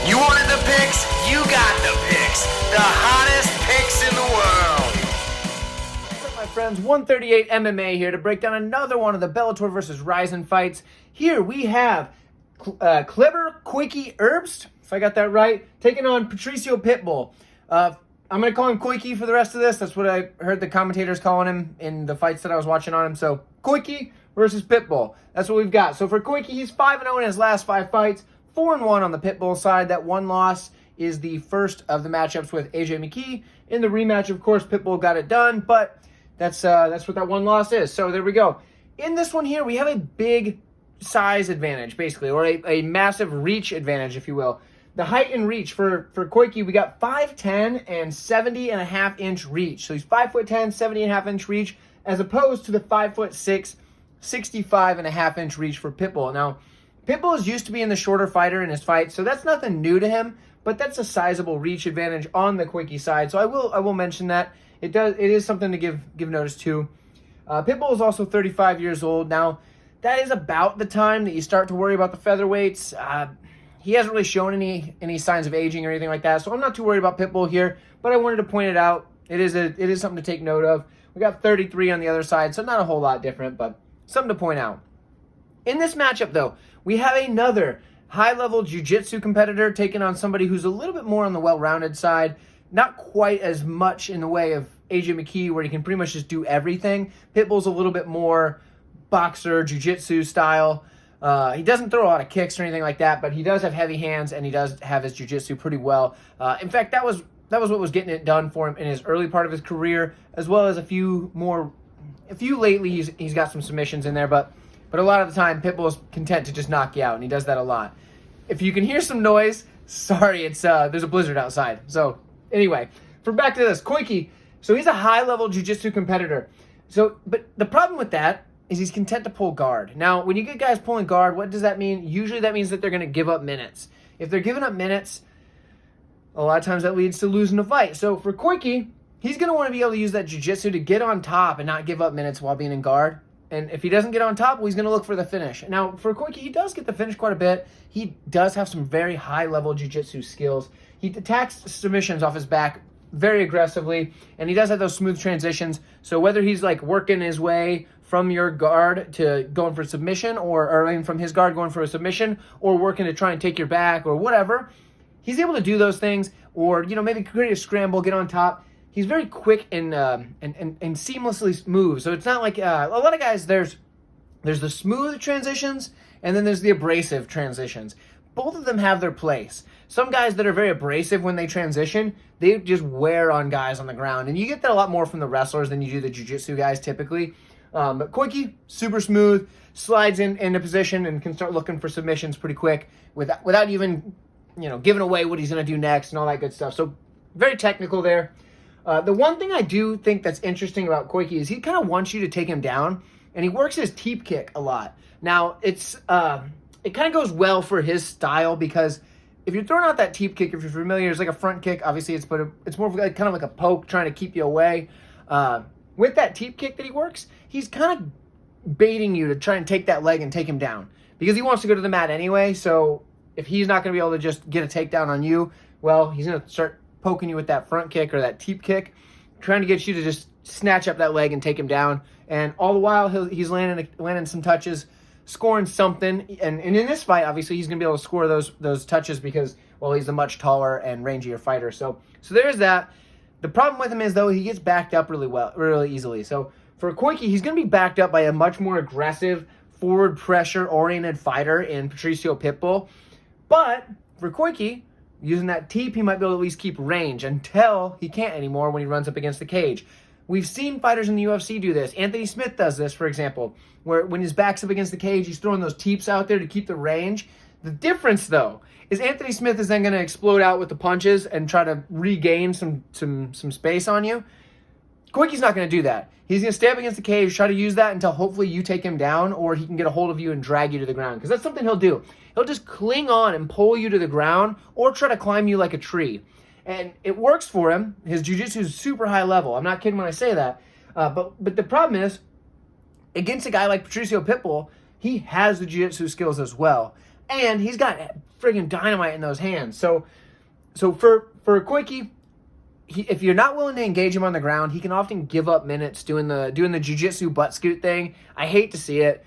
You wanted the picks? You got the picks. The hottest picks in the world. What's up, my friends? 138 MMA here to break down another one of the Bellator versus RIZIN fights. Here we have Kleber Koike Erbst, if I got that right, taking on Patricio Pitbull. I'm going to call him Koike for the rest of this. That's what I heard the commentators calling him in the fights that I was watching on him. So Koike versus Pitbull. That's what we've got. So for Koike, he's 5-0 in his last 5 fights, 4-1 on the Pitbull side. That one loss is the first of the matchups with AJ McKee. In the rematch, of course, Pitbull got it done, but that's what that one loss is. So there we go. In this one here, we have a big size advantage, basically, or a massive reach advantage, if you will. The height and reach for Koike, we got 5'10" and 70.5-inch reach. So he's 5'10", 70.5-inch reach, as opposed to the 5'6", 65.5-inch reach for Pitbull. Now, Pitbull is used to being the shorter fighter in his fight, so that's nothing new to him, but that's a sizable reach advantage on the Koike side. So I will mention that. It is something to give notice to. Pitbull is also 35 years old. Now, that is about the time that you start to worry about the featherweights. He hasn't really shown any signs of aging or anything like that, so I'm not too worried about Pitbull here, but I wanted to point it out. It is something to take note of. We got 33 on the other side, so not a whole lot different, but something to point out. In this matchup, though, we have another high-level jiu-jitsu competitor taking on somebody who's a little bit more on the well-rounded side, not quite as much in the way of AJ McKee, where he can pretty much just do everything. Pitbull's a little bit more boxer, jiu-jitsu style. He doesn't throw a lot of kicks or anything like that, but he does have heavy hands, and he does have his jiu-jitsu pretty well. In fact, that was what was getting it done for him in his early part of his career, as well as a few lately. He's got some submissions in there, but a lot of the time, Pitbull's content to just knock you out, and he does that a lot. If you can hear some noise, sorry, it's there's a blizzard outside. So anyway, back to this, Koike. So he's a high-level jiu-jitsu competitor. But the problem with that is he's content to pull guard. Now, when you get guys pulling guard, what does that mean? Usually that means that they're going to give up minutes. If they're giving up minutes, a lot of times that leads to losing a fight. So for Koike, he's going to want to be able to use that jiu-jitsu to get on top and not give up minutes while being in guard. And if he doesn't get on top, well, he's going to look for the finish. Now, for Koike, he does get the finish quite a bit. He does have some very high-level jiu-jitsu skills. He attacks submissions off his back very aggressively, and he does have those smooth transitions. So whether he's like working his way from your guard to going for a submission, or from his guard going for a submission, or working to try and take your back or whatever, he's able to do those things, or maybe create a scramble, get on top. He's very quick and seamlessly moves. So it's not like a lot of guys. There's the smooth transitions, and then there's the abrasive transitions. Both of them have their place. Some guys that are very abrasive when they transition, they just wear on guys on the ground. And you get that a lot more from the wrestlers than you do the jiu-jitsu guys typically. But Koike, super smooth, slides into position and can start looking for submissions pretty quick without even giving away what he's going to do next and all that good stuff. So very technical there. The one thing I do think that's interesting about Koike is he kind of wants you to take him down, and he works his teep kick a lot. Now, it kind of goes well for his style, because if you're throwing out that teep kick, if you're familiar, it's like a front kick. Obviously, it's more of kind of like a poke trying to keep you away. With that teep kick that he works, he's kind of baiting you to try and take that leg and take him down, because he wants to go to the mat anyway. So if he's not going to be able to just get a takedown on you, well, he's going to start poking you with that front kick or that teep kick, trying to get you to just snatch up that leg and take him down. And all the while, he's landing some touches, scoring something. And in this fight, obviously, he's going to be able to score those touches because, well, he's a much taller and rangier fighter. So there's that. The problem with him is, though, he gets backed up really easily. So for Koike, he's going to be backed up by a much more aggressive, forward pressure-oriented fighter in Patricio Pitbull. But for Koike, using that teep, he might be able to at least keep range until he can't anymore when he runs up against the cage. We've seen fighters in the UFC do this. Anthony Smith does this, for example, where when his back's up against the cage, he's throwing those teeps out there to keep the range. The difference, though, is Anthony Smith is then going to explode out with the punches and try to regain some space on you. Koike's not going to do that. He's going to stay up against the cage, try to use that until hopefully you take him down, or he can get a hold of you and drag you to the ground, because that's something he'll do. He'll just cling on and pull you to the ground or try to climb you like a tree. And it works for him. His jiu-jitsu is super high level. I'm not kidding when I say that. But the problem is, against a guy like Patricio Pitbull, he has the jiu-jitsu skills as well. and he's got friggin' dynamite in those hands. So for Koike, if you're not willing to engage him on the ground, he can often give up minutes doing the jiu-jitsu butt scoot thing. I hate to see it.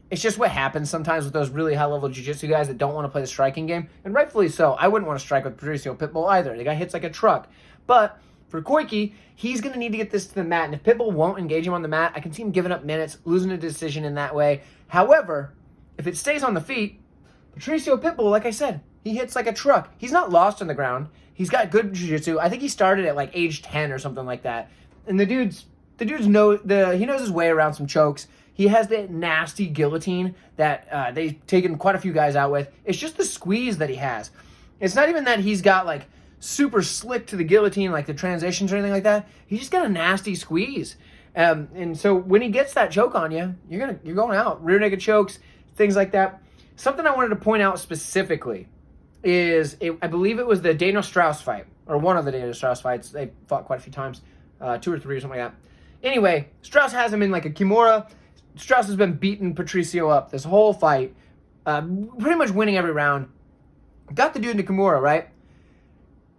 It's just what happens sometimes with those really high-level jiu-jitsu guys that don't want to play the striking game, and rightfully so. I wouldn't want to strike with Patricio Pitbull either. The guy hits like a truck. But for Koike, he's going to need to get this to the mat, and if Pitbull won't engage him on the mat, I can see him giving up minutes, losing a decision in that way. However, if it stays on the feet, Patricio Pitbull, like I said, he hits like a truck. He's not lost on the ground. He's got good jiu-jitsu. I think he started at like age 10 or something like that. And he knows his way around some chokes. He has that nasty guillotine that they've taken quite a few guys out with. It's just the squeeze that he has. It's not even that he's got like super slick to the guillotine, like the transitions or anything like that. He's just got a nasty squeeze. And so when he gets that choke on you, you're going out. Rear naked chokes, things like that. Something I wanted to point out specifically is, I believe it was the Daniel Strauss fight, or one of the Daniel Strauss fights. They fought quite a few times, 2 or 3 or something like that. Anyway, Strauss has him in like a Kimura. Strauss has been beating Patricio up this whole fight, pretty much winning every round. Got the dude into Kimura, right?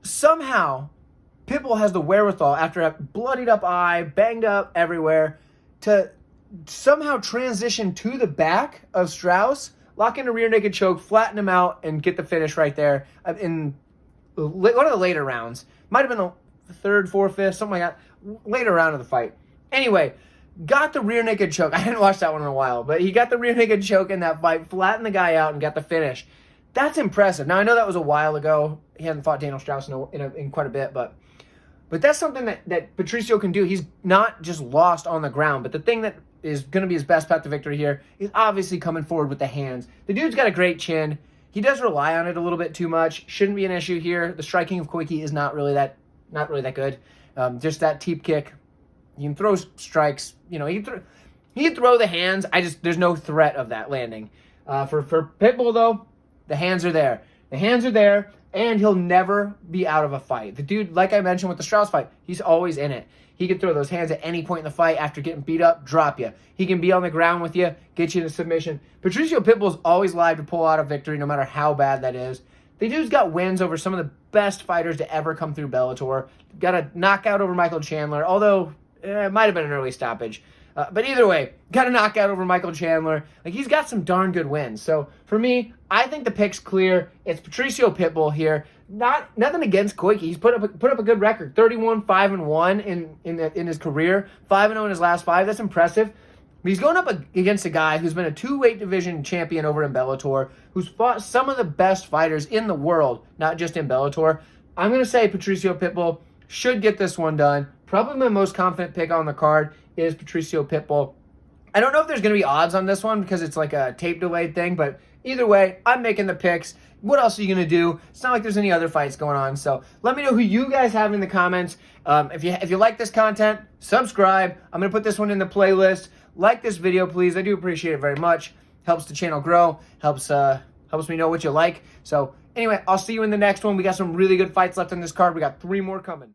Somehow, Pitbull has the wherewithal, after a bloodied up eye, banged up everywhere, to somehow transition to the back of Strauss, lock in a rear naked choke, flatten him out, and get the finish right there in one of the later rounds. Might have been the 3rd, 4th, 5th, something like that. Later round of the fight. Anyway, got the rear naked choke. I hadn't watched that one in a while, but he got the rear naked choke in that fight, flattened the guy out, and got the finish. That's impressive. Now, I know that was a while ago. He hadn't fought Daniel Strauss in quite a bit, but that's something that Patricio can do. He's not just lost on the ground, but the thing that is going to be his best path to victory here is obviously coming forward with the hands. The dude's got a great chin. He does rely on it a little bit too much. Shouldn't be an issue here. The striking of Koike is not really that good. Just that teep kick. He can throw strikes. You know, he can throw the hands. There's no threat of that landing. For Pitbull, though, the hands are there. The hands are there, and he'll never be out of a fight. The dude, like I mentioned with the Strauss fight, he's always in it. He can throw those hands at any point in the fight after getting beat up, drop you. He can be on the ground with you, get you in a submission. Patricio Pitbull's always live to pull out a victory, no matter how bad that is. The dude's got wins over some of the best fighters to ever come through Bellator. Got a knockout over Michael Chandler, although it might have been an early stoppage. But either way, got a knockout over Michael Chandler. Like, he's got some darn good wins. So for me, I think the pick's clear. It's Patricio Pitbull here. Nothing against Koike. He's put up a good record. 31-5-1 in his career. 5-0 in his last 5. That's impressive. But he's going up against a guy who's been a 2-weight division champion over in Bellator, who's fought some of the best fighters in the world, not just in Bellator. I'm going to say Patricio Pitbull should get this one done. Probably my most confident pick on the card is Patricio Pitbull. I don't know if there's going to be odds on this one because it's like a tape delayed thing, but either way, I'm making the picks. What else are you going to do? It's not like there's any other fights going on. So let me know who you guys have in the comments. If you like this content, subscribe. I'm going to put this one in the playlist. Like this video, please. I do appreciate it very much. Helps the channel grow. Helps me know what you like. So anyway, I'll see you in the next one. We got some really good fights left on this card. We got 3 more coming.